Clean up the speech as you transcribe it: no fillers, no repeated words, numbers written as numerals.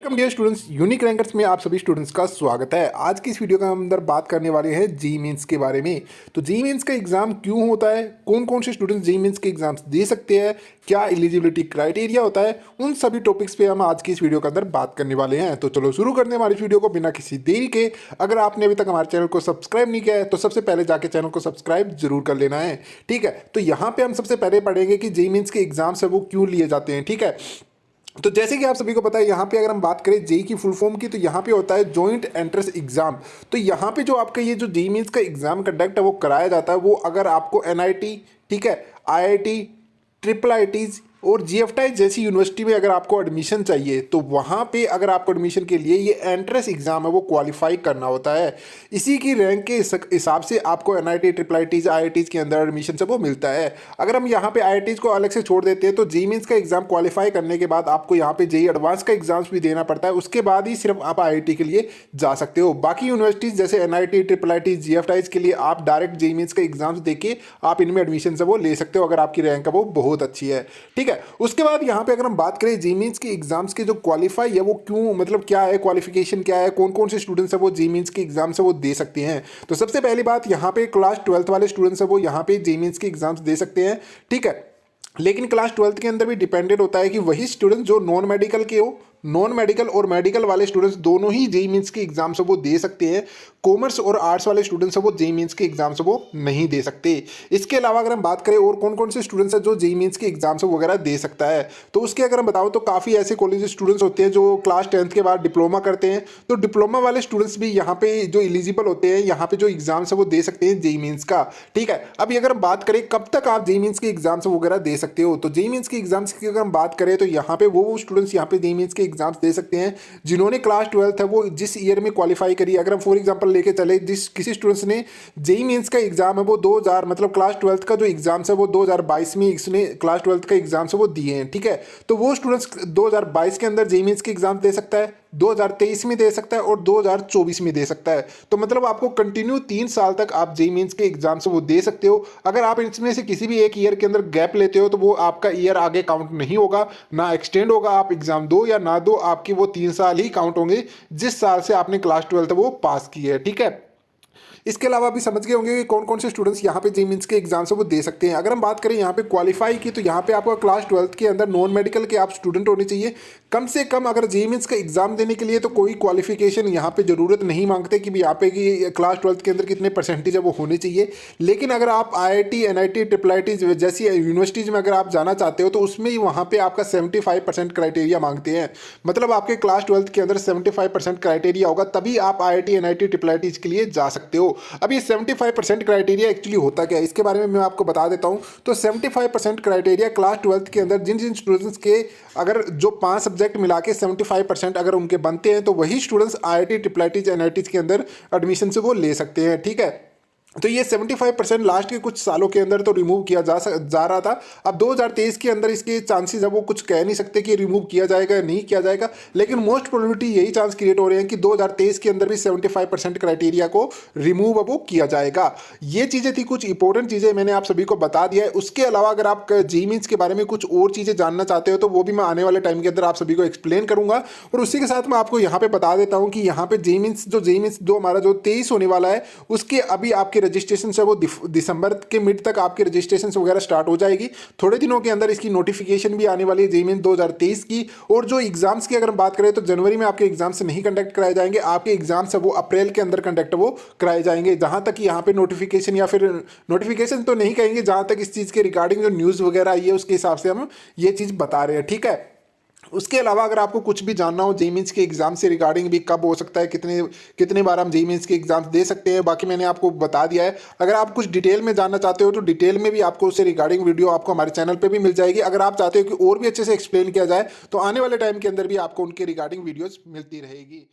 Welcome dear students, Unique Rankers में आप सभी स्टूडेंट्स का स्वागत है। आज की इस वीडियो के अंदर बात करने वाले हैं जी मीन्स के बारे में। तो जी मीन्स का एग्जाम क्यों होता है, कौन कौन से स्टूडेंट्स जी मीन्स के एग्जाम्स दे सकते हैं, क्या एलिजिबिलिटी क्राइटेरिया होता है, उन सभी टॉपिक्स पे हम आज की इस वीडियो के अंदर बात करने वाले हैं। तो चलो शुरू करते हैं हमारी इस वीडियो को बिना किसी देरी के। अगर आपने अभी तक हमारे चैनल को सब्सक्राइब नहीं किया है तो सबसे पहले जाके चैनल को सब्सक्राइब जरूर कर लेना है, ठीक है। तो यहाँ पे हम सबसे पहले पढ़ेंगे कि जी मीन्स के एग्जाम्स है वो क्यों लिए जाते हैं, ठीक है। तो जैसे कि आप सभी को पता है, यहाँ पे अगर हम बात करें जेई की फुल फॉर्म की, तो यहाँ पे होता है जॉइंट एंट्रेंस एग्जाम। तो यहाँ पे जो आपका ये जो जेई मीन्स का एग्जाम कंडक्ट है वो कराया जाता है, वो अगर आपको एनआईटी, ठीक है, आईआईटी, ट्रिपल आईटीज और जीएफटी जैसी यूनिवर्सिटी में अगर आपको एडमिशन चाहिए तो वहाँ पे अगर आपको एडमिशन के लिए ये एंट्रेंस एग्जाम है वो क्वालिफाई करना होता है। इसी की रैंक के हिसाब से आपको एनआईटी, ट्रिपल आईटीज, आईआईटीज के अंदर एडमिशन से वो मिलता है। अगर हम यहाँ पे आईआईटीज को अलग से छोड़ देते हैं तो जी मीन्स का एग्जाम क्वालिफाई करने के बाद आपको यहाँ पे जेई एडवांस का एग्जाम्स भी देना पड़ता है, उसके बाद ही सिर्फ आप आईआईटी के लिए जा सकते हो। बाकी यूनिवर्सिटीज जैसे एनआईटी, ट्रिपल आईटीज, जीएफटीज के लिए आप डायरेक्ट जी मीन्स का एग्जाम्स देके आप इनमें एडमिशन से वो ले सकते हो अगर आपकी रैंक है वो बहुत अच्छी है, ठीक है। उसके बाद यहाँ पे अगर हम बात करें जी मीन्स के एग्जाम्स के जो क्वालिफाई है वो क्यों, मतलब क्या है, क्वालिफिकेशन क्या है, कौन कौन से स्टूडेंट्स है वो जी मीन्स के एग्जाम्स है वो दे सकते हैं। तो सबसे पहली बात, यहाँ पे क्लास 12th वाले स्टूडेंट्स है वो यहाँ पे जी मीन्स के एग्जाम्स दे सकते हैं, ठीक है। लेकिन क्लास 12th के अंदर भी डिपेंडेंट होता है कि वही स्टूडेंट जो नॉन मेडिकल के हो, नॉन मेडिकल और मेडिकल वाले स्टूडेंट्स दोनों ही जेई मीन्स के एग्जाम्स वो दे सकते हैं। कॉमर्स और आर्ट्स वाले स्टूडेंट्स वो जेई मीन्स के एग्जाम्स वो नहीं दे सकते। इसके अलावा अगर हम बात करें और कौन कौन से स्टूडेंट्स हैं जो जेई मीन्स के एग्जाम्स वगैरह दे सकता है, तो उसके अगर हम बताऊँ तो काफ़ी ऐसे कॉलेज स्टूडेंट्स होते हैं जो क्लास 10th के बाद डिप्लोमा करते हैं। तो डिप्लोमा वाले स्टूडेंट्स भी यहाँ पे जो एलिजिबल होते हैं, यहाँ पे जो एग्जाम्स है वो दे सकते हैं जेई मीन्स का, ठीक है। अभी अगर हम बात करें कब तक आप जेई मीन्स के एग्जाम्स वगैरह दे सकते हो, तो जेई मीन्स के एग्जाम्स की अगर हम बात करें तो यहाँ पे वो स्टूडेंट्स यहाँ पे जेई मीन्स के एग्जाम्स दे सकते हैं जिन्होंने क्लास 12th है वो जिस ईयर में क्वालिफाई करी। अगर हम फॉर एग्जांपल लेके चले, जिस किसी स्टूडेंट्स ने जेई मींस का एग्जाम है वो 2000 मतलब क्लास 12th का जो एग्जाम्स है वो 2022 में इसने क्लास 12th का एग्जाम्स है वो दिए हैं, ठीक है। तो वो स्टूडेंट्स 2022 के अंदर जेई मींस के एग्जाम दे सकता है, 2023 में दे सकता है और 2024 में दे सकता है। तो मतलब आपको कंटिन्यू 3 साल तक आप जेई मींस के एग्जाम्स वो दे सकते हो। अगर आप इसमें से किसी भी एक ईयर के अंदर गैप लेते हो तो वो आपका ईयर आगे काउंट नहीं होगा, ना एक्सटेंड होगा। आप एग्जाम दो या ना दो, आपकी वो 3 साल ही काउंट होंगे जिस साल से आपने क्लास 12th वो पास की है, ठीक है। इसके अलावा भी समझ गए होंगे कि कौन कौन से स्टूडेंट्स यहाँ पे जी मीन्स के एग्जाम से वो दे सकते हैं। अगर हम बात करें यहाँ पे क्वालिफाई की, तो यहाँ पे आपका क्लास 12th के अंदर नॉन मेडिकल के आप स्टूडेंट होने चाहिए कम से कम। अगर जी मीन्स का एग्जाम देने के लिए तो कोई क्वालिफिकेशन यहाँ पे ज़रूरत नहीं मांगते कि भी यहाँ पे कि क्लास 12th के अंदर कितने परसेंटेज है वो होने चाहिए। लेकिन अगर आप आईआईटी, एनआईटी, ट्रिपल आईटी जैसी यूनिवर्सिटीज़ में अगर आप जाना चाहते हो तो उसमें वहाँ पे आपका 75% क्राइटेरिया मांगते हैं। मतलब आपके क्लास 12th के अंदर 75% क्राइटेरिया होगा, तभी आप आईआईटी, एनआईटी, ट्रिपल आईटीज के लिए जा सकते हो। अब ये 75% क्राइटेरिया एक्चुअली होता क्या है, इसके बारे में मैं आपको बता देता हूँ। तो 75% क्राइटेरिया क्लास 12th के अंदर जिन जिन स्टूडेंट्स के अगर जो 5 सब्जेक्ट मिला के 75% अगर उनके बनते हैं तो वही students IIT, triple ITs, NITs के अंदर एडमिशन से वो ले सकते हैं, ठीक है। तो ये 75% लास्ट के कुछ सालों के अंदर तो रिमूव किया जा रहा था। अब 2023 के अंदर इसके चांसेस है वो कुछ कह नहीं सकते कि रिमूव किया जाएगा या नहीं किया जाएगा, लेकिन मोस्ट प्रोबेबिलिटी यही चांस क्रिएट हो रहे हैं कि 2023 के अंदर भी 75% क्राइटेरिया को रिमूव अब वो किया जाएगा। ये चीज़ें थी, कुछ इंपॉर्टेंट चीज़ें मैंने आप सभी को बता दिया है। उसके अलावा अगर आप जी मीन्स के बारे में कुछ और चीज़ें जानना चाहते हो तो वो भी मैं आने वाले टाइम के अंदर आप सभी को एक्सप्लेन करूंगा। और उसी के साथ मैं आपको यहाँ पे बता देता हूँ कि यहाँ पे जी मीन्स जो हमारा जो 23 होने वाला है उसके अभी आपके रजिस्ट्रेशन है वो दिसंबर के मिड तक आपके रजिस्ट्रेशन वगैरह स्टार्ट हो जाएगी। थोड़े दिनों के अंदर इसकी नोटिफिकेशन भी आने वाली है जेई मीन 2023 की। और जो एग्जाम्स की अगर हम बात करें तो जनवरी में आपके एग्जाम्स नहीं कंडक्ट कराए जाएंगे, आपके एग्जाम्स है वो अप्रैल के अंदर कंडक्ट वो कराए जाएंगे। जहां तक यहाँ पे नोटिफिकेशन या फिर नोटिफिकेशन तो नहीं कहेंगे, जहां तक इस चीज़ के रिगार्डिंग जो न्यूज़ वगैरह आई है उसके हिसाब से हम ये चीज़ बता रहे हैं, ठीक है। उसके अलावा अगर आपको कुछ भी जानना हो जेई मीन्स के एग्जाम से रिगार्डिंग भी, कब हो सकता है, कितने कितने बार हम जेई मीन्स के एग्जाम्स दे सकते हैं, बाकी मैंने आपको बता दिया है। अगर आप कुछ डिटेल में जानना चाहते हो तो डिटेल में भी आपको उससे रिगार्डिंग वीडियो आपको हमारे चैनल पे भी मिल जाएगी। अगर आप चाहते हो कि और भी अच्छे से एक्सप्लेन किया जाए तो आने वाले टाइम के अंदर भी आपको उनके रिगार्डिंग वीडियोज़ मिलती रहेगी।